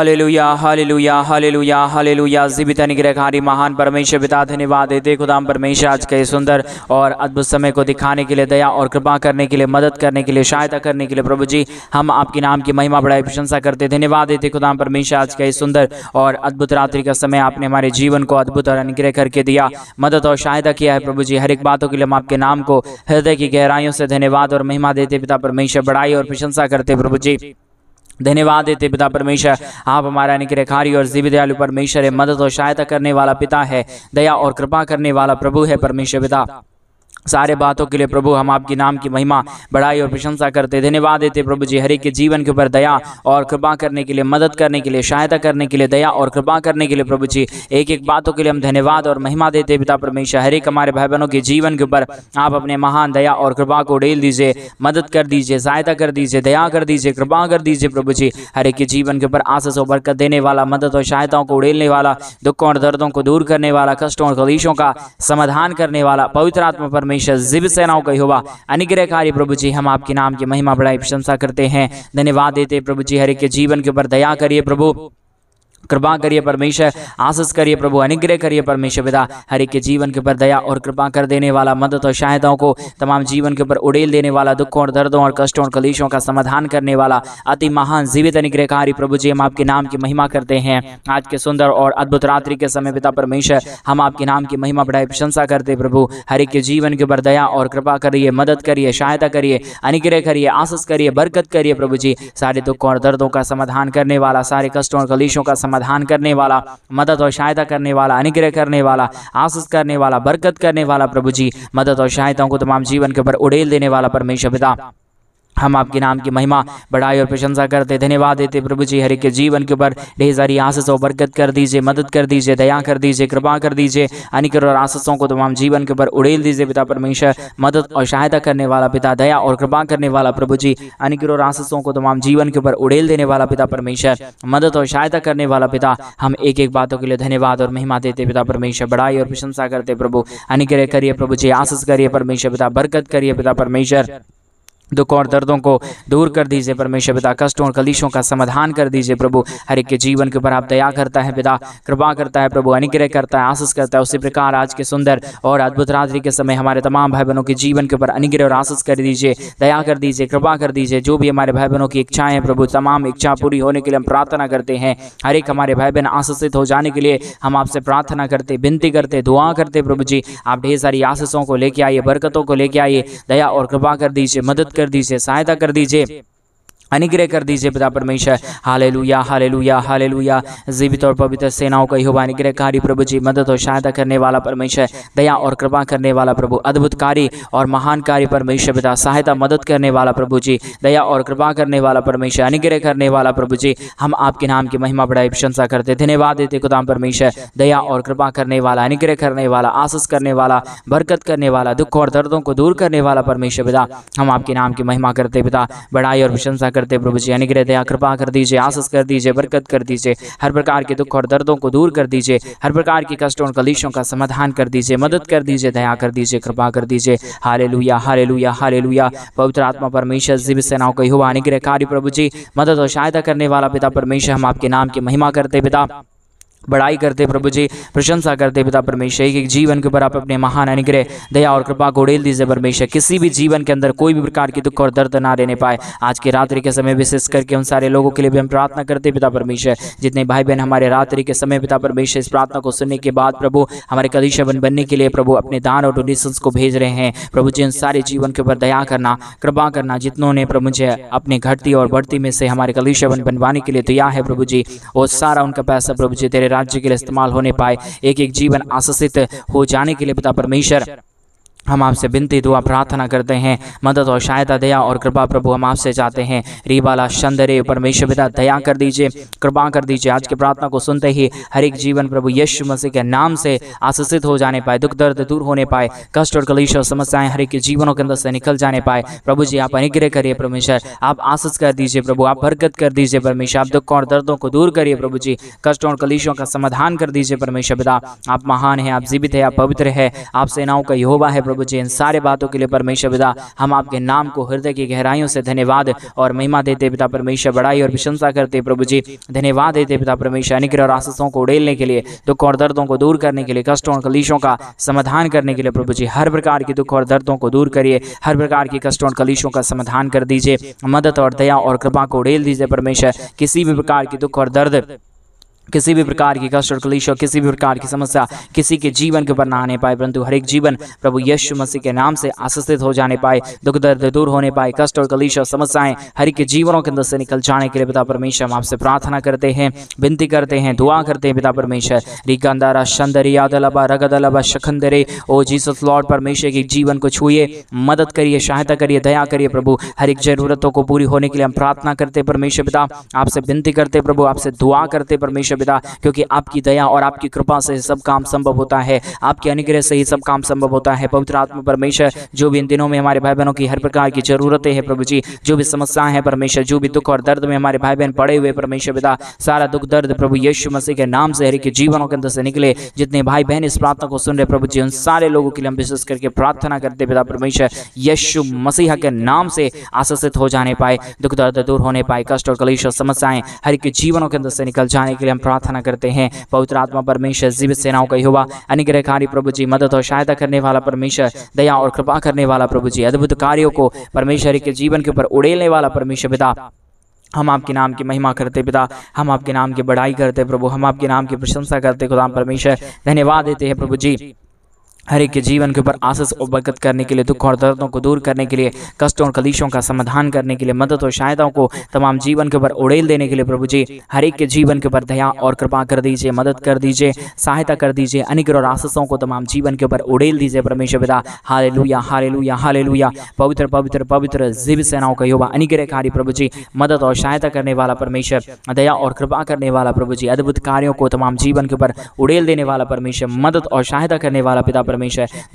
Hallelujah hallelujah hallelujah hallelujah. जीवित अनुग्रहकारी महान परमेश्वर पिता, धन्यवाद देते खुदाम परमेश्वर आज के सुंदर और अद्भुत समय को दिखाने के लिए, दया और कृपा करने के लिए, मदद करने के लिए, सहायता करने के लिए प्रभु जी हम आपके नाम की महिमा बढ़ाई प्रशंसा करते। धन्यवाद देते खुदाम परमेश्वर आज के सुंदर और अद्भुत रात्रि का समय आपने हमारे जीवन को अद्भुत और अनुग्रह करके दिया, मदद और सहायता किया है प्रभु जी। हर एक बातों के लिए हम आपके नाम को हृदय की गहराइयों से धन्यवाद और महिमा देते पिता परमेश्वर, बढ़ाई और प्रशंसा करते प्रभु जी। धन्यवाद देते पिता परमेश्वर, आप हमारा अनुग्रहकारी और जीवित दयालु परमेश्वर है, मदद और सहायता करने वाला पिता है, दया और कृपा करने वाला प्रभु है परमेश्वर पिता। सारे बातों के लिए प्रभु हम आपके नाम की महिमा बढ़ाई और प्रशंसा करते। धन्यवाद देते प्रभु जी हर एक के जीवन के ऊपर दया और कृपा करने के लिए, मदद करने के लिए, सहायता करने के लिए, दया और कृपा करने के लिए प्रभु जी एक एक बातों के लिए हम धन्यवाद और महिमा देते पिता परमेश्वर। हर एक हमारे भाई बहनों के जीवन के ऊपर आप अपने महान दया और कृपा को उड़ेल दीजिए, मदद कर दीजिए, सहायता कर दीजिए, दया कर दीजिए, कृपा कर दीजिए प्रभु जी। हर एक के जीवन के ऊपर आशीष और बरकत देने वाला, मदद और सहायताओं को उड़ेलने वाला, दुखों और दर्दों को दूर करने वाला, कष्टों और कलेशों का समाधान करने वाला पवित्र आत्मा परमेश्वर जीवित सेनाओं का यहोवा अनुग्रहकारी प्रभु जी हम आपके नाम की महिमा बढ़ाई प्रशंसा करते हैं। धन्यवाद देते प्रभु जी हर एक के जीवन के ऊपर दया करिए प्रभु, कृपा करिए परमेश्वर, आशीष करिए प्रभु, अनुग्रह करिए परमेश्वर पिता। हर एक के जीवन के ऊपर दया और कृपा कर देने वाला, मदद और सहायताओं को तमाम जीवन के ऊपर उड़ेल देने वाला, दुखों और दर्दों और कष्टों और कलेशों का समाधान करने वाला अति महान जीवित अनुग्रहकारी प्रभु जी हम आपके नाम की महिमा करते हैं। आज के सुंदर और अद्भुत रात्रि के समय पिता परमेश्वर हम आपके नाम की महिमा बढ़ाई प्रशंसा करते प्रभु। हर एक के जीवन के ऊपर दया और कृपा करिए, मदद करिए, सहायता करिए, अनुग्रह करिए, आशीष करिए, बरकत करिए प्रभु जी। सारे दुखों और दर्दों का समाधान करने वाला, सारे कष्टों और कलेशों का समाधान करने वाला, मदद और सहायता करने वाला, अनुग्रह करने वाला, आशीष करने वाला, बरकत करने वाला प्रभु जी, मदद और सहायताओं को तमाम जीवन के ऊपर उड़ेल देने वाला परमेश्वर पिता हम आपके नाम की महिमा बढ़ाई और प्रशंसा करते। धन्यवाद देते प्रभु जी हर एक के जीवन के ऊपर ढेर सारी आशीष और बरकत कर दीजिए, मदद कर दीजिए, दया कर दीजिए, कृपा कर दीजिए, अनुग्रह और आशीषों को तमाम जीवन के ऊपर उड़ेल दीजिए पिता परमेश्वर। मदद और सहायता करने वाला पिता, दया और कृपा करने वाला प्रभु जी, अनुग्रह और आशीषों को तमाम जीवन के ऊपर उड़ेल देने वाला पिता परमेश्वर, मदद और सहायता करने वाला पिता हम एक एक बातों के लिए धन्यवाद और महिमा देते पिता परमेश्वर, बढ़ाई और प्रशंसा करते प्रभु। अनुग्रह करिए प्रभु जी, आशीष करिए परमेश्वर पिता, बरकत करिए पिता परमेश्वर, दुखों और दर्दों को दूर कर दीजिए परमेश्वर पिता, कष्टों और कलेशों का समाधान कर दीजिए प्रभु। हर एक के जीवन के ऊपर आप दया करता है पिता, कृपा करता है प्रभु, अनुग्रह करता है, आशीष करता है। उसी प्रकार आज के सुंदर और अद्भुत रात्रि के समय हमारे तमाम भाई बहनों के जीवन के ऊपर अनुग्रह और आशीष कर दीजिए, दया कर दीजिए, कृपा कर दीजिए। जो भी हमारे भाई बहनों की इच्छाएं हैं प्रभु, तमाम इच्छा पूरी होने के लिए हम प्रार्थना करते हैं। हर एक हमारे भाई बहन आशीषित हो जाने के लिए हम आपसे प्रार्थना करते, विनती करते, दुआ करते प्रभु जी। आप ढेर सारी आशीषों को लेके आइए, बरकतों को लेके आइए, दया और कृपा कर दीजिए, मदद कर दीजिए, सहायता कर दीजिए, अनुग्रह कर दीजिए पिता परमेश्वर। Hallelujah hallelujah hallelujah. जीवित और पवित्र सेनाओं का यहोवा अनुग्रहकारी प्रभु जी, मदद और सहायता करने वाला परमेश्वर, दया और कृपा करने वाला प्रभु, अद्भुत कार्य और महान कार्य परमेश्वर पिता, सहायता मदद करने वाला प्रभु जी, दया और कृपा करने वाला परमेश्वर, अनुग्रह करने वाला प्रभु जी हम आपके नाम की महिमा बढ़ाई प्रशंसा करते। धन्यवाद देते खुदाम परमेश्वर, दया और कृपा करने वाला, अनुग्रह करने वाला, आशीष करने वाला, बरकत करने वाला, दुख और दर्दों को दूर करने वाला परमेश्वर पिता हम आपके नाम की महिमा करते पिता, बढ़ाई और प्रशंसा करते प्रभु जी। अनुग्रह दया कृपा कर दीजिए, आशीष कर दीजिए, बरकत कर दीजिए, हर प्रकार के दुख और दर्दों को दूर कर दीजिए, हर प्रकार की कष्टों और कलेशों का समाधान कर दीजिए, मदद कर दीजिए, दया कर दीजिए, कृपा कर दीजिए। Hallelujah hallelujah hallelujah. पवित्र आत्मा परमेश्वर जीवित सेनाओं का यहोवा अनुग्रहकारी प्रभु जी, मदद और सहायता करने वाला पिता परमेश्वर हम आपके नाम की महिमा करते पिता, बढ़ाई करते प्रभु जी, प्रशंसा करते पिता परमेश्वर। एक एक जीवन के ऊपर आप अपने महान अनुग्रह, दया और कृपा को उड़ेल दीजिए परमेश्वर। किसी भी जीवन के अंदर कोई भी प्रकार की दुख और दर्द ना रहने पाए। आज के रात्रि के समय विशेष करके उन सारे लोगों के लिए भी हम प्रार्थना करते पिता परमेश्वर, जितने भाई बहन हमारे रात्रि के समय पिता परमेश्वर इस प्रार्थना को सुनने के बाद प्रभु हमारे कलीसिया बनने के लिए प्रभु अपने दान और डोनेशंस को भेज रहे हैं प्रभु जी। उन सारे जीवन के ऊपर दया करना, कृपा करना, जितनों ने प्रभु जी अपने घटती और बढ़ती में से हमारे कलीसिया बनवाने के लिए तैयार है प्रभु जी, वो सारा उनका पैसा प्रभु जी तेरे राज्य के लिए इस्तेमाल होने पाए, एक एक जीवन आशीषित हो जाने के लिए पिता परमेश्वर हम आपसे विनती दुआ प्रार्थना करते हैं। मदद और सहायता, दया और कृपा प्रभु हम आपसे चाहते हैं। रीबाला शंदरे परमेश्वर पिता दया कर दीजिए, कृपा कर दीजिए। आज की प्रार्थना को सुनते ही हर एक जीवन प्रभु यीशु मसीह के नाम से आशीषित हो जाने पाए, दुख दर्द दूर होने पाए, कष्ट और कलेश और समस्याएं हर एक के जीवनों के अंदर से निकल जाने पाए प्रभु जी। आप अनुग्रह करिए परमेश्वर, आप आशीष कर दीजिए प्रभु, आप बरकत कर दीजिए परमेश्वर, आप दुख और दर्दों को दूर करिए प्रभु जी, कष्टों और कलेशों का समाधान कर दीजिए परमेश्वर पिता। आप महान है, आप जीवित है, आप पवित्र है, आप सेनाओं का यहोवा है प्रभु जी। इन सारे बातों के लिए परमेश्वर पिता हम आपके नाम को हृदय की गहराइयों से धन्यवाद और महिमा देते पिता परमेश्वर, बड़ाई और प्रशंसा करते प्रभु जी। धन्यवाद देते पिता परमेश्वर, अनुग्रह और आशीषों को उड़ेलने के लिए, दुख और दर्दों को दूर करने के लिए, कष्टों और कलेशों का समाधान करने के लिए प्रभु जी। हर प्रकार की दुख और दर्दों को दूर करिए, हर प्रकार की कष्टों और कलेशों का समाधान कर दीजिए, मदद और दया और कृपा को उड़ेल दीजिए परमेश्वर। किसी भी प्रकार की दुख और दर्द, किसी भी प्रकार की कष्ट और क्लेश, किसी भी प्रकार की समस्या किसी के जीवन के ऊपर ना आने पाए, परंतु हर एक जीवन प्रभु यीशु मसीह के नाम से आशीषित हो जाने पाए, दुख दर्द दूर होने पाए, कष्ट और क्लेश और समस्याएं हर एक के जीवनों के अंदर से निकल जाने के लिए पिता परमेश्वर हम आपसे प्रार्थना करते हैं, विनती करते हैं, दुआ करते हैं पिता परमेश्वर। रिकंदारा शंदरिया दलबा रगदलबा शखंदरे, ओ जीसस लॉर्ड परमेश्वर के जीवन को छुइए, मदद करिए, सहायता करिए, दया करिए प्रभु। हर एक जरूरतों को पूरी होने के लिए हम प्रार्थना करते परमेश्वर पिता, आपसे विनती करते प्रभु, आपसे दुआ करते परमेश्वर पिता, क्योंकि आपकी दया और आपकी कृपा से सब काम संभव होता है, आपके अनुग्रह से ही सब काम संभव होता है। पवित्र आत्मा परमेश्वर, जो भी इन दिनों में हमारे भाई बहनों की हर प्रकार की जरूरतें हैं प्रभु जी, जो भी समस्याएं हैं परमेश्वर, जो भी दुख और दर्द में हमारे भाई बहन पड़े हुए परमेश्वर पिता, सारा दुख दर्द प्रभु यीशु मसीह के नाम से हर एक के जीवनों के अंदर से निकले। जितने भाई बहन इस प्रार्थना को सुन रहे प्रभु जी, उन सारे लोगों के लिए हम विशेष करके प्रार्थना करते पिता परमेश्वर, यीशु मसीह के नाम से आशीषित हो जाने पाए, दुख दर्द दूर होने पाए, कष्ट और कलेश और समस्याएं हर एक के जीवनों के अंदर से निकल जाने के लिए हम प्रार्थना करते हैं। पवित्र आत्मा परमेश्वर, जीवित सेनाओं का यहोवा, अनुग्रहकारी प्रभु जी, मदद और सहायता करने वाला परमेश्वर, दया और कृपा करने वाला प्रभु जी, अद्भुत कार्यों को परमेश्वर के जीवन के ऊपर उड़ेलने वाला परमेश्वर पिता, हम आपके नाम की महिमा करते पिता, हम आपके नाम की बड़ाई करते प्रभु, हम आपके नाम की प्रशंसा करते खुदा परमेश्वर। धन्यवाद देते हैं प्रभु जी, हर एक के जीवन के ऊपर आशीष और बरकत करने के लिए, दुख और दर्दों को दूर करने के लिए, कष्टों और कलेशों का समाधान करने के लिए, मदद और सहायताओं को तमाम जीवन के ऊपर उड़ेल देने के लिए प्रभु जी, हर एक के जीवन के ऊपर दया और कृपा कर दीजिए, मदद कर दीजिए, सहायता कर दीजिए, अनुग्रह और आशीषों को तमाम जीवन के ऊपर उड़ेल दीजिए परमेश्वर पिता। Hallelujah hallelujah hallelujah. पवित्र पवित्र पवित्र जीवित सेनाओं का यहोवा, अनुग्रहकारी प्रभु जी, मदद और सहायता करने वाला परमेश्वर, दया और कृपा करने वाला प्रभु जी, अद्भुत कार्यों को तमाम जीवन के ऊपर उड़ेल देने वाला परमेश्वर, मदद और सहायता करने वाला पिता परमेश्वर,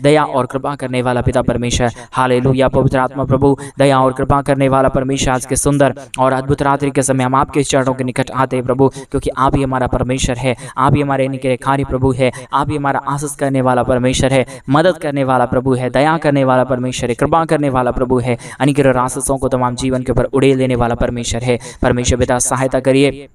दया और कृपा करने वाला पिता परमेश्वर। हालेलुया। पवित्र आत्मा प्रभु, दया और कृपा करने वाला परमेश्वर, आज के सुंदर और अद्भुत रात्रि के समय हम आपके चरणों के निकट आते हैं प्रभु, क्योंकि आप ही हमारा परमेश्वर है, आप ही हमारे निकटकारी प्रभु है, आप ही हमारा आशीष करने वाला परमेश्वर है, मदद करने वाला प्रभु है, दया करने वाला परमेश्वर है, कृपा करने वाला प्रभु है, अनुग्रह और आशीषों को तमाम जीवन के ऊपर उड़ेल देने वाला परमेश्वर है। परमेश्वर पिता, सहायता करिए,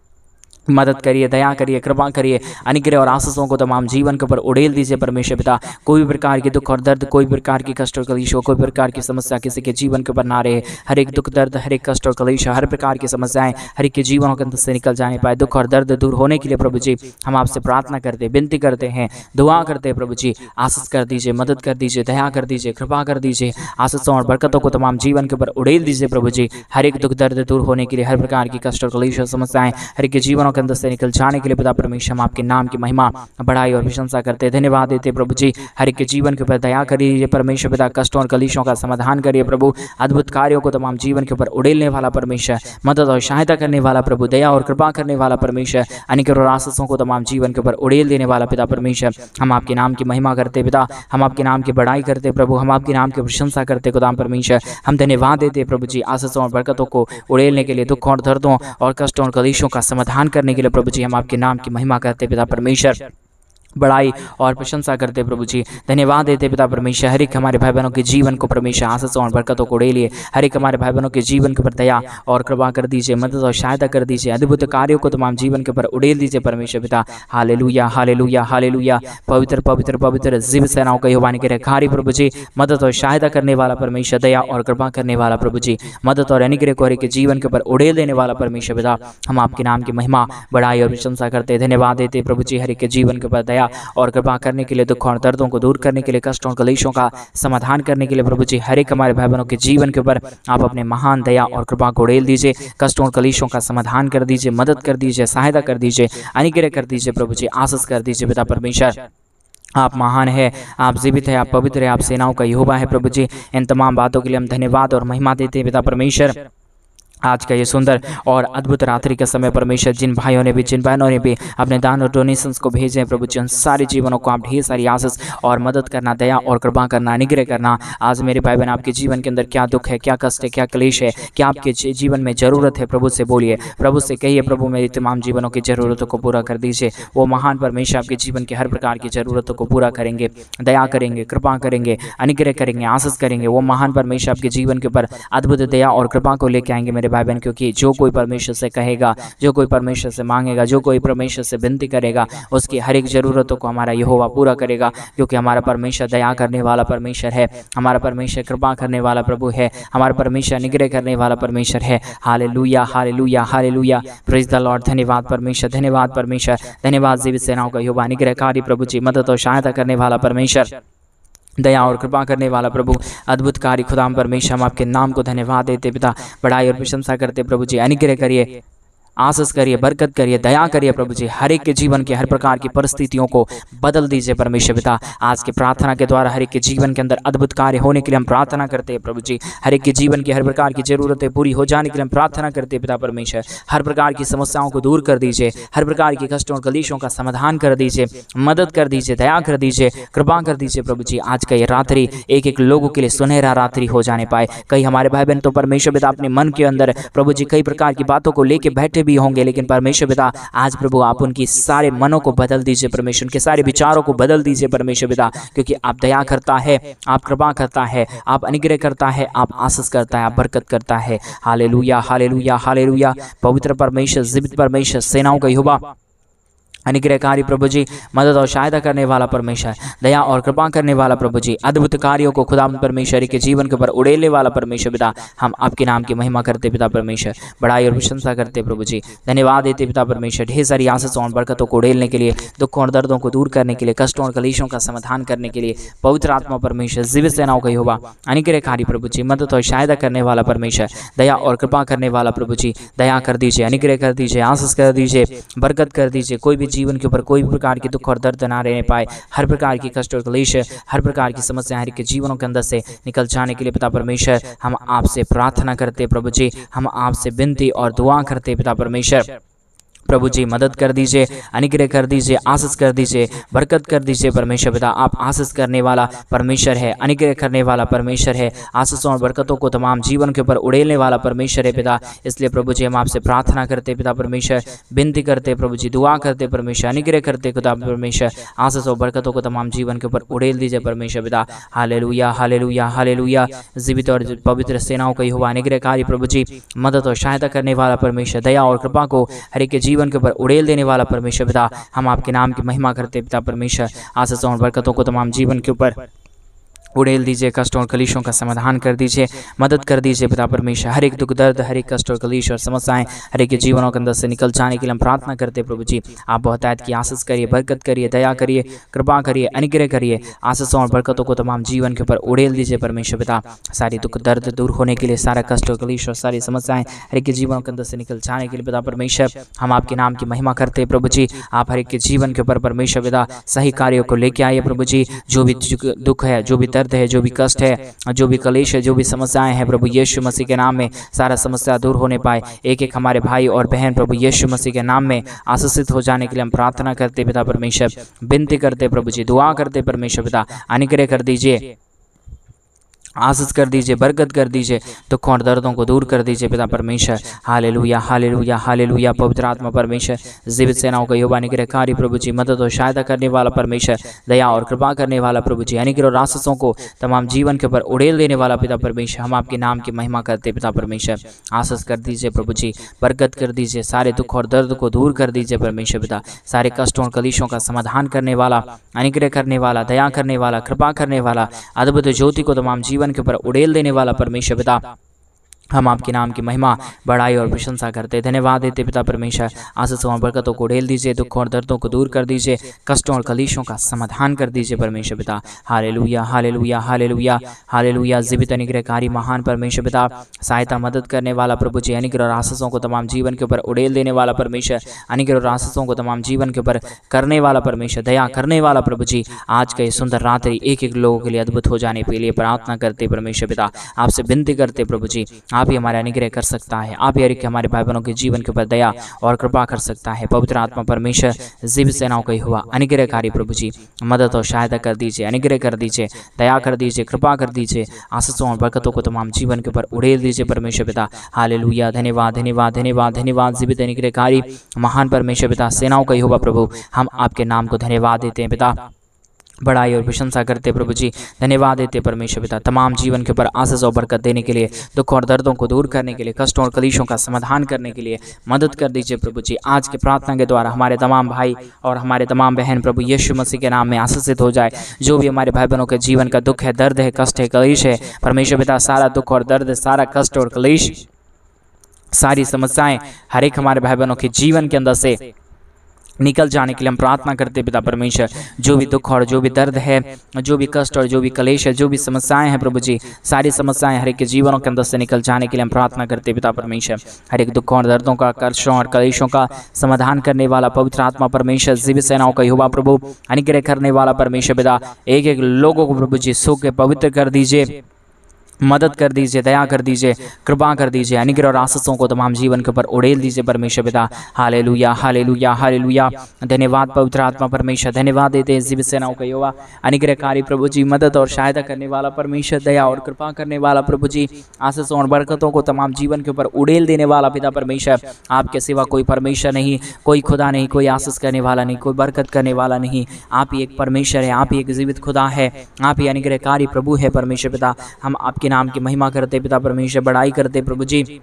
मदद करिए, दया करिए, कृपा करिए, अनुग्रह और आशीषों को तमाम जीवन के ऊपर उड़ेल दीजिए परमेश्वर पिता। कोई भी प्रकार की दुख और दर्द, कोई भी प्रकार की कष्ट और कलेश, कोई प्रकार की समस्या किसी के जीवन के ऊपर ना रहे। हर एक दुख दर्द, हर एक कष्ट और कलेश, हर प्रकार की समस्याएं हर एक के जीवनों के अंदर से निकल जाने पाए, दुख और दर्द दूर होने के लिए प्रभु जी हम आपसे प्रार्थना करते, विनती करते हैं, दुआ करते हैं प्रभु जी। आशीष कर दीजिए, मदद कर दीजिए, दया कर दीजिए, कृपा कर दीजिए, आशीषों और बरकतों को तमाम जीवन के ऊपर उड़ेल दीजिए प्रभु जी। हर एक दुख दर्द दूर होने के लिए, हर प्रकार की कष्ट और कलेश और समस्याएं हर एक के जीवनों के अंदर से निकल जाने के लिए पिता परमेश्वर हम आपके नाम की महिमा, बड़ाई और प्रशंसा करते, धन्यवाद देते प्रभु जी। हर एक के जीवन के ऊपर दया करिए परमेश्वर पिता, कष्टों और कलेशों का समाधान करिए प्रभु, अद्भुत कार्यों को तमाम जीवन के ऊपर उड़ेलने वाला परमेश्वर, मदद और सहायता करने वाला प्रभु, दया और कृपा करने वाला परमेश्वर, अनुग्रह और आशीषों को तमाम जीवन के ऊपर उड़ेल देने वाला पिता परमेश्वर। हम आपके नाम की महिमा करते पिता, हम आपके नाम की बड़ाई करते प्रभु, हम आपके नाम की प्रशंसा करते खुदा परमेश्वर। हम धन्यवाद देते प्रभु जी, आशीषों और बरकतों को उड़ेलने के लिए, दुख और दर्दों और कष्टों और कलेशों का समाधान करने के लिए प्रभु जी हम आपके नाम की महिमा करते पिता परमेश्वर, बड़ाई और प्रशंसा करते प्रभु जी। धन्यवाद देते पिता परमेश्वर, हर एक हमारे भाई बहनों के जीवन को परमेश्वर आशीषों और बरकतों को उड़ेलिए, हर एक हमारे भाई बहनों के जीवन के ऊपर दया और कृपा कर दीजिए, मदद और सहायता कर दीजिए, अद्भुत कार्यों को तमाम जीवन के ऊपर उड़ेल दीजिए परमेश्वर पिता। Hallelujah hallelujah hallelujah. पवित्र पवित्र पवित्र जीव सेनाओं का यहोवा निग्रहकारी प्रभु जी, मदद और सहायता करने वाला परमेश्वर, दया और कृपा करने वाला प्रभु जी, मदद और अनुग्रह को हर एक के जीवन के ऊपर उड़ेल देने वाला परमेश्वर पिता। हम आपके नाम की महिमा, बड़ाई और प्रशंसा करते, धन्यवाद देते प्रभु जी, हर एक के जीवन के ऊपर दया और कृपा करने के लिए, दुख और दर्दों को दूर करने के लिए, कष्टों और कलेशों का समाधान करने के लिए प्रभु जी हर एक हमारे भाई बहनों के जीवन के ऊपर आप अपने महान दया और कृपा को उड़ेल दीजिए, कष्टों और कलेशों का समाधान कर दीजिए, मदद कर दीजिए, सहायता कर दीजिए, अनुग्रह कर दीजिए प्रभु जी, आशीष कर दीजिए पिता परमेश्वर। आप महान है, आप जीवित है, आप पवित्र है, आप सेनाओं का यहोवा है प्रभु जी। इन तमाम बातों के लिए हम धन्यवाद और महिमा देते हैं पिता परमेश्वर। आज का ये सुंदर और अद्भुत रात्रि का समय परमेश्वर जिन भाइयों ने भी, जिन बहनों ने भी अपने दान और डोनेशंस को भेजे हैं प्रभु जी, उन सारे जीवनों को आप ढेर सारी आशीष और मदद करना, दया और कृपा करना, अनुग्रह करना। आज मेरे भाई बहन आपके जीवन के अंदर क्या दुख है, क्या कष्ट है, क्या क्लेश है, क्या आपके जीवन में जरूरत है, प्रभु से बोलिए, प्रभु से कहिए, प्रभु मेरी तमाम जीवनों की जरूरतों को पूरा कर दीजिए। वो महान परमेश्वर आपके जीवन के हर प्रकार की जरूरतों को पूरा करेंगे, दया करेंगे, कृपा करेंगे, अनुग्रह करेंगे, आशीष करेंगे। वो महान परमेश्वर आपके जीवन के ऊपर अद्भुत दया और कृपा को लेके आएंगे मेरे भाई बहन, क्योंकि जो कोई परमेश्वर से कहेगा, जो कोई परमेश्वर से मांगेगा, जो कोई परमेश्वर से विनती करेगा, उसकी हर एक जरूरतों को हमारा यहोवा पूरा करेगा, क्योंकि हमारा परमेश्वर दया करने वाला परमेश्वर है, हमारा परमेश्वर कृपा करने वाला प्रभु है, हमारा परमेश्वर अनुग्रह करने वाला परमेश्वर है। Hallelujah, hallelujah, hallelujah, praise the Lord. धन्यवाद परमेश्वर, धन्यवाद परमेश्वर, धन्यवाद जीवित सेनाओं का यहोवा, अनुग्रहकारी प्रभु जी, मदद और सहायता करने वाला परमेश्वर, दया और कृपा करने वाला प्रभु, अद्भुत कार्य खुदाम परमेश्वर, हम आपके नाम को धन्यवाद देते पिता, बड़ाई और प्रशंसा करते प्रभु जी। अनुग्रह करिए, आशीष करिए, बरकत करिए, दया करिए प्रभु जी। हर एक के जीवन के हर प्रकार की परिस्थितियों को बदल दीजिए परमेश्वर पिता। आज की प्रार्थना के द्वारा हर एक के जीवन के अंदर अद्भुत कार्य होने के लिए हम प्रार्थना करते हैं प्रभु जी। हर एक के जीवन की हर प्रकार की जरूरतें पूरी हो जाने के लिए हम प्रार्थना करते हैं पिता परमेश्वर। हर प्रकार की समस्याओं को दूर कर दीजिए, हर प्रकार की कष्टों और कलेशों का समाधान कर दीजिए, मदद कर दीजिए, दया कर दीजिए, कृपा कर दीजिए प्रभु जी। आज का ये रात्रि एक एक लोगों के लिए सुनहरा रात्रि हो जाने पाए। कई हमारे भाई बहन तो परमेश्वर पिता अपने मन के अंदर प्रभु जी कई प्रकार की बातों को लेके बैठे भी होंगे, लेकिन परमेश्वर पिता आज प्रभु आप उनकी सारे मनों को बदल दीजिए परमेश्वर, उनके सारे विचारों को बदल दीजिए परमेश्वर पिता, क्योंकि आप दया करता है, आप कृपा करता है, आप अनुग्रह करता है, आप आशीष करता है, आप बरकत करता है। हालेलुया, हालेलुया, हालेलुया, पवित्र परमेश्वर, जीवित परमेश्वर, सेनाओं का यहोवा, अनुग्रहकारी प्रभु जी, मदद और सहायता करने वाला परमेश्वर, दया और कृपा करने वाला प्रभु जी, अद्भुत कार्यों को खुदा परमेश्वर के जीवन के ऊपर उड़ेलने वाला परमेश्वर पिता, हम आपके नाम की महिमा करते पिता परमेश्वर, बड़ाई और प्रशंसा करते प्रभु जी। धन्यवाद देते पिता परमेश्वर, ढेर सारी आशीषों और बरकतों को उड़ेलने के लिए, दुखों और दर्दों को दूर करने के लिए, कष्टों और कलेशों का समाधान करने के लिए, पवित्र आत्मा परमेश्वर, जीवित सेनाओं का यहोवा, अनुग्रहकारी प्रभु जी, मदद और सहायता करने वाला परमेश्वर, दया और कृपा करने वाला प्रभु जी, दया कर दीजिए, अनुग्रह कर दीजिए, आशीष कर दीजिए, बरकत कर दीजिए। कोई भी जीवन के ऊपर कोई भी प्रकार की दुख और दर्द ना रहने पाए, हर प्रकार की कष्ट और क्लेश, हर प्रकार की समस्या हर के जीवनों के अंदर से निकल जाने के लिए पिता परमेश्वर हम आपसे प्रार्थना करते प्रभु जी, हम आपसे विनती और दुआ करते पिता परमेश्वर। प्रभु जी मदद कर दीजिए, अनुग्रह कर दीजिए, आशीष कर दीजिए, बरकत कर दीजिए परमेश्वर पिता। आप आशीष करने वाला परमेश्वर है, अनुग्रह करने वाला परमेश्वर है, आशीषों और बरकतों को तमाम जीवन के ऊपर उड़ेलने वाला परमेश्वर है पिता। इसलिए प्रभु जी हम आपसे प्रार्थना करते पिता परमेश्वर, विनती करते प्रभु जी, दुआ करते परमेश्वर, अनुग्रह करते खुदा परमेश्वर, आशीष और बरकतों को तमाम जीवन के ऊपर उड़ेल दीजिए परमेश्वर पिता। हालेलुया, हालेलुया, हालेलुया, जीवित और पवित्र सेनाओं का यहोवा, अनुग्रहकारी प्रभु जी, मदद और सहायता करने वाला परमेश्वर, दया और कृपा को हर एक के जीवन के ऊपर उड़ेल देने वाला परमेश्वर पिता, हम आपके नाम की महिमा करते पिता परमेश्वर। आशीषों और बरकतों को तमाम जीवन के ऊपर उड़ेल दीजिए, कष्टों और कलेशों का समाधान कर दीजिए, मदद कर दीजिए पिता परमेश्वर। हर एक दुख दर्द, हर एक कष्ट और कलेश और समस्याएं हर एक के जीवनों के अंदर से निकल जाने के लिए हम प्रार्थना करते प्रभु जी। आप बहुतायत की आशीष करिए, बरकत करिए, दया करिए, कृपा करिए, अनुग्रह करिए, आशीषों और बरकतों को तमाम जीवन के ऊपर उड़ेल दीजिए परमेश्वर पिता। सारी दुख दर्द दूर होने के लिए, सारा कष्ट और कलेश और सारी समस्याएं हर एक के जीवनों के अंदर से निकल जाने के लिए पिता परमेश्वर हम आपके नाम की महिमा करते प्रभु जी। आप हर एक के जीवन के ऊपर परमेश्वर पिता सही कार्यों को लेके आइए प्रभु जी। जो भी दुख है, जो भी दर्द है, जो भी कष्ट है, जो भी कलेश है, जो भी समस्याएं हैं प्रभु यीशु मसीह के नाम में सारा समस्या दूर होने पाए। एक एक हमारे भाई और बहन प्रभु यीशु मसीह के नाम में आशीषित हो जाने के लिए हम प्रार्थना करते पिता परमेश्वर, विनती करते प्रभु जी, दुआ करते परमेश्वर पिता, अनुग्रह कर दीजिए, आशीष कर दीजिए, बरकत कर दीजिए, दुखों और दर्दों को दूर कर दीजिए पिता परमेश्वर। हालेलुया, हालेलुया, हालेलुया, पवित्र आत्मा परमेश्वर, जीवित सेनाओं का यहोवा, अनुग्रहकारी प्रभु जी, मदद और सहायता करने वाला परमेश्वर, दया और कृपा करने वाला प्रभु जी, अनुग्रह और आशीषों को तमाम जीवन के ऊपर उड़ेल देने वाला पिता परमेश्वर, हम आपके नाम की महिमा करते पिता परमेश्वर। आशीष कर दीजिए प्रभु जी, बरकत कर दीजिए, सारे दुख और दर्द को दूर कर दीजिए परमेश्वर पिता। सारे कष्टों और कलेशों का समाधान करने वाला, अनुग्रह करने वाला, दया करने वाला, कृपा करने वाला, अद्भुत ज्योति को तमाम जीवन के ऊपर उड़ेल देने वाला परमेश्वर पिता, हम आपके नाम की महिमा, बड़ाई और प्रशंसा करते, धन्यवाद देते पिता परमेश्वर। आशीषों और बरकतों को उड़ेल दीजिए, दुखों और दर्दों को दूर कर दीजिए, कष्टों और कलेशों का समाधान कर दीजिए परमेश्वर पिता। हालेलुया, हालेलुया, हालेलुया, हालेलुया, जीवित अनुग्रहकारी महान परमेश्वर पिता, सहायता मदद करने वाला प्रभु जी, अनुग्रह और आशीषों को तमाम जीवन के ऊपर उड़ेल देने वाला परमेश्वर, अनुग्रह और आशीषों को तमाम जीवन के ऊपर करने वाला परमेश्वर, दया करने वाला प्रभु जी। आज का ये सुंदर रात्रि एक एक लोगों के लिए अद्भुत हो जाने के लिए प्रार्थना करते परमेश्वर पिता, आपसे विनती करते प्रभु जी। आप ही हमारे अनुग्रह कर सकता है, आप ही हर एक हमारे भाई बहनों के जीवन के ऊपर दया और कृपा कर सकता है। पवित्र आत्मा परमेश्वर जीवित सेनाओं का हुआ अनुग्रहकारी प्रभु जी मदद और सहायता कर दीजिए, अनुग्रह कर दीजिए, दया कर दीजिए, कृपा कर दीजिए, आशीषों और बरकतों को तमाम जीवन के ऊपर उड़ेल दीजिए परमेश्वर पिता। हालेलुया, धन्यवाद धन्यवाद धन्यवाद धन्यवाद जीवित अनुग्रहकारी महान परमेश्वर पिता, सेनाओं का यहोवा प्रभु, हम आपके नाम को धन्यवाद देते हैं पिता, बड़ाई और प्रशंसा करते प्रभु जी, धन्यवाद देते परमेश्वर पिता, तमाम जीवन के ऊपर आशीष और बरकत देने के लिए, दुख और दर्दों को दूर करने के लिए, कष्टों और कलेशों का समाधान करने के लिए मदद कर दीजिए प्रभु जी। आज के प्रार्थना के द्वारा हमारे तमाम भाई और हमारे तमाम बहन प्रभु यीशु मसीह के नाम में आशीषित हो जाए। जो भी हमारे भाई बहनों के जीवन का दुख है, दर्द है, कष्ट है, कलेश है, परमेश्वर पिता सारा दुख और दर्द, सारा कष्ट और कलेश, सारी समस्याएं हर एक हमारे भाई बहनों के जीवन के अंदर से निकल जाने के लिए हम प्रार्थना करते पिता परमेश्वर। जो भी दुख और जो भी दर्द है, जो भी कष्ट और जो भी कलेश है, जो भी समस्याएं हैं प्रभु जी, सारी समस्याएं हर एक के जीवनों के अंदर से निकल जाने के लिए हम प्रार्थना करते पिता परमेश्वर। हर एक दुखों और दर्दों का, कष्टों और कलेशों का समाधान करने वाला पवित्र आत्मा परमेश्वर, जीवित सेनाओं का यहोवा प्रभु, अनुग्रह करने वाला परमेश्वर पिता, एक एक लोगों को प्रभु जी सुख के पवित्र कर दीजिए, मदद कर दीजिए, दया कर दीजिए, कृपा कर दीजिए, अनुग्रह और आशीषों को तमाम जीवन के ऊपर उड़ेल दीजिए परमेश्वर पिता। हालेलुया हालेलुया हालेलुया, धन्यवाद पवित्र आत्मा परमेश्वर, धन्यवाद देते हैं जीवित सेनाओं का यहोवा, अनुग्रहकारी प्रभु जी, मदद और सहायता करने वाला परमेश्वर, दया और कृपा करने वाला प्रभु जी, आशीषों और बरकतों को तमाम जीवन के ऊपर उड़ेल देने वाला पिता परमेश्वर। आपके सिवा कोई परमेश्वर नहीं, कोई खुदा नहीं, कोई आशीष करने वाला नहीं, कोई बरकत करने वाला नहीं। आप ही एक परमेश्वर है, आप ही एक जीवित खुदा है, आप ही अनुग्रहकारी प्रभु है परमेश्वर पिता। हम आपके नाम की महिमा करते पिता परमेश्वर, बड़ाई करते प्रभु जी,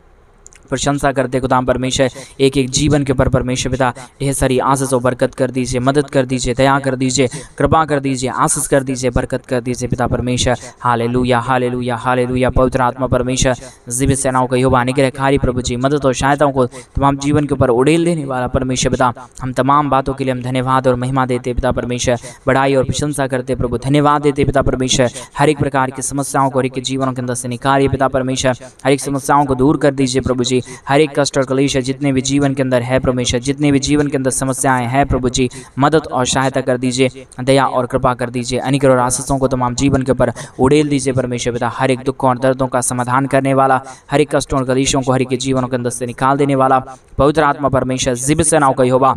प्रशंसा करते खुदा परमेश्वर। एक एक जीवन के ऊपर परमेश्वर पिता ढेर सारी आशीष और बरकत कर दीजिए, मदद कर दीजिए, दया कर दीजिए, कृपा कर दीजिए, आशीष कर दीजिए, बरकत कर दीजिए पिता परमेश्वर। हालेलुया हालेलुया हालेलुया, पवित्र आत्मा परमेश्वर, जीवित सेनाओं का यहोवा, अनुग्रहकारी प्रभु जी, मदद और सहायताओं को तमाम जीवन के ऊपर उड़ेल देने वाला परमेश्वर पिता। हम तमाम बातों के लिए हम धन्यवाद और महिमा देते पिता परमेश्वर, बड़ाई और प्रशंसा करते प्रभु, धन्यवाद देते पिता परमेश्वर। हर एक प्रकार की समस्याओं को हर एक के जीवनों के अंदर से निकालिए पिता परमेश्वर, हर एक समस्याओं को दूर कर दीजिए प्रभु जी। हर एक कष्ट और कलेश जितने भी जीवन के अंदर है परमेश्वर, जितने भी जीवन के अंदर समस्याएं हैं प्रभु जी, मदद और सहायता कर दीजिए, दया और कृपा कर दीजिए, अनुग्रह और आशीषों को तमाम जीवन के ऊपर उड़ेल दीजिए परमेश्वर पिता। हर एक दुखों और दर्दों का समाधान करने वाला, हर एक कष्टों और कलेशों को हर एक के जीवनों के अंदर से निकाल देने वाला पवित्र आत्मा परमेश्वर, जीवित सेनाओं का यहोवा,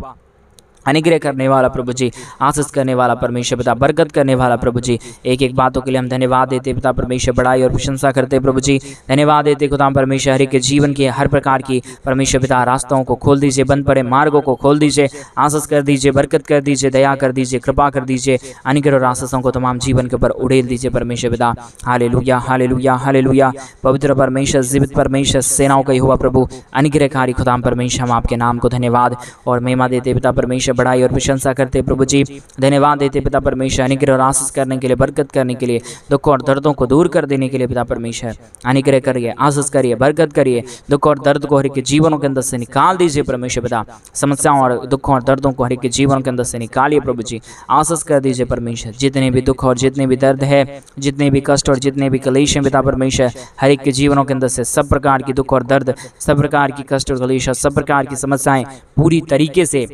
अनुग्रह करने वाला प्रभु जी, आशीष करने वाला परमेश्वर पिता, बरकत करने वाला प्रभु जी। एक एक बातों के लिए हम धन्यवाद देते पिता परमेश्वर, बड़ाई और प्रशंसा करते प्रभु जी, धन्यवाद देते खुदा परमेश्वर। हर एक के जीवन के हर प्रकार की परमेश्वर पिता रास्तों को खोल दीजिए, बंद पड़े मार्गों को खोल दीजिए, आशीष कर दीजिए, बरकत कर दीजिए, दया कर दीजिए, कृपा कर दीजिए, अनुग्रह और आशीषों को तमाम जीवन के ऊपर उड़ेल दीजिए परमेश्वर पिता। हालेलुया हालेलुया हालेलुया, पवित्र परमेश्वर, जीवित परमेश्वर, सेनाओं का यहोवा प्रभु, अनुग्रहकारी खुदा परमेश्वर, हम आपके नाम को धन्यवाद और महिमा देते पिता परमेश्वर, बड़ाई और प्रशंसा करते प्रभु जी, धन्यवाद देते पिता परमेश्वर, अनुग्रह और आशीष करने के लिए, बरकत करने के लिए, दुख और दर्दों को दूर कर देने के लिए पिता परमेश्वर। अनुग्रह करिए, आशीष करिए, बरकत करिए, दुख और दर्द को हर एक के जीवनों के अंदर से निकाल दीजिए परमेश्वर पिता। समस्याओं और दुखों और दर्दों को हर एक के जीवनों के अंदर से निकालिए प्रभु जी, आशीष कर दीजिए परमेश्वर। जितने भी दुख और जितने भी दर्द है, जितने भी कष्ट और जितने भी कलेश हैं पिता परमेश्वर, हर एक के जीवनों के अंदर से सब प्रकार की दुख और दर्द, सब प्रकार की कष्ट और कलेश, सब प्रकार की समस्याएं पूरी तरीके से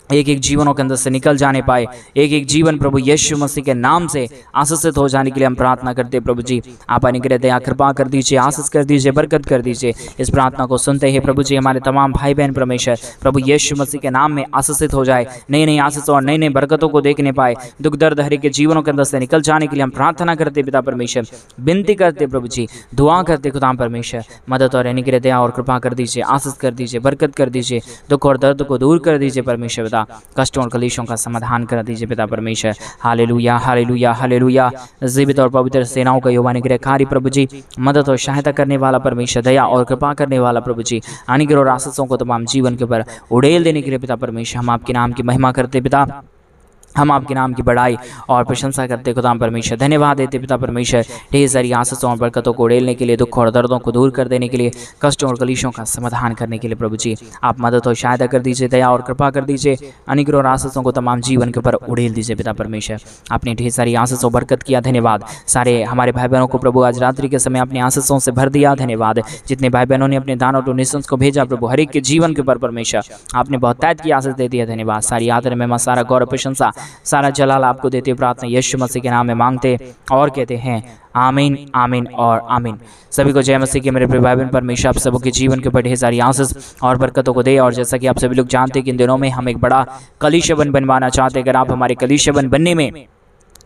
एक एक जीवनों के अंदर से निकल जाने पाए। एक एक जीवन प्रभु यीशु मसीह के नाम से आशीषित हो जाने के लिए हम प्रार्थना करते हैं प्रभु जी। आप अनुग्रह दया कृपा कर दीजिए, आशीष कर दीजिए, बरकत कर दीजिए। इस प्रार्थना को सुनते ही प्रभु जी हमारे तमाम भाई बहन परमेश्वर प्रभु यीशु मसीह के नाम में आशीषित हो जाए, नई नई आशीष और नई नई बरकतों को देखने पाए, दुख दर्द हर एक के जीवनों के अंदर से निकल जाने के लिए हम प्रार्थना करते पिता परमेश्वर, विनती करते प्रभु जी, दुआ करते खुदा परमेश्वर। मदद और अनुग्रह दया और कृपा कर दीजिए, आशीष कर दीजिए, बरकत कर दीजिए, दुख और दर्द को दूर कर दीजिए परमेश्वर पिता, कष्टों और कलेशों का समाधान कर दीजिए पिता परमेश्वर। हालेलुया हालेलुया हालेलुया, जीवित और पवित्र सेनाओं का यहोवा अनुग्रहकारी प्रभु जी, मदद और सहायता करने वाला परमेश्वर, दया और कृपा करने वाला प्रभु जी, अनुग्रह और आशीषों को तमाम जीवन के ऊपर उड़ेल देने के लिए पिता परमेश्वर, हम आपके नाम की महिमा करते पिता, हम आपके नाम की बड़ाई और प्रशंसा करते खुदा परमेश्वर। धन्यवाद देते पिता परमेश्वर, ढेर सारी आशीषों और बरकतों को उड़ेलने के लिए, दुख और दर्दों को दूर कर देने के लिए, कष्टों और कलेशों का समाधान करने के लिए प्रभु जी आप मदद और सहायता कर दीजिए, दया और कृपा कर दीजिए, अनुग्रह और आशीषों को तमाम जीवन के ऊपर उड़ेल दीजिए पिता परमेश्वर। आपने ढेर सारी आशीषों बरकत किया, धन्यवाद। सारे हमारे भाई बहनों को प्रभु आज रात्रि के समय अपने आशीषों से भर दिया, धन्यवाद। जितने भाई बहनों ने अपने दान और डोनेशंस को भेजा प्रभु, हर एक के जीवन के ऊपर परमेश्वर आपने बहुत तैद की आशीष दे दिया, धन्यवाद। सारी आदर में सारा गौरव प्रशंसा सारा जलाल आपको देते प्रार्थना यीशु मसीह के नाम में मांगते और कहते हैं आमीन, आमीन और आमीन। सभी को जय मसीह के मेरे प्रिय भाई बहन। परमेश्वर आप सबों के जीवन के ऊपर ढेर सारी आशीष और बरकतों को दे। और जैसा कि आप सभी लोग जानते हैं कि इन दिनों में हम एक बड़ा कलीसिया बनवाना चाहते हैं। अगर आप हमारे कलीसिया बनने में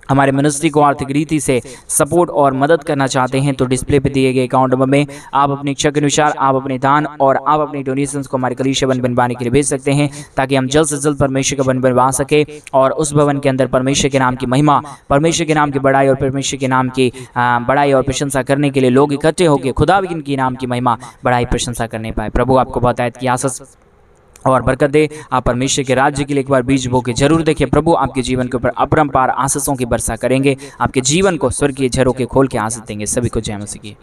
हमारे मिनिस्ट्री को आर्थिक रीति से सपोर्ट और मदद करना चाहते हैं तो डिस्प्ले पे दिए गए अकाउंट नंबर में आप अपनी इच्छा के अनुसार आप अपने दान और आप अपनी डोनेशंस को हमारे कलीसिया बनवाने के लिए भेज सकते हैं, ताकि हम जल्द से जल्द परमेश्वर का बनवा सके और उस भवन के अंदर परमेश्वर के नाम की महिमा, परमेश्वर के नाम की बड़ाई और परमेश्वर के नाम की बड़ाई और प्रशंसा करने के लिए लोग इकट्ठे होकर खुदा की नाम की महिमा, बड़ाई, प्रशंसा करने पाए। प्रभु आपको बहुत आयत की आशीष और बरकत दे। आप परमेश्वर के राज्य के लिए एक बार बीज बो के जरूर देखिए। प्रभु आपके जीवन के ऊपर अपरंपार आशीषों की वर्षा करेंगे, आपके जीवन को स्वर्गीय झरोखे खोल के आशीष देंगे। सभी को जय मसीह की।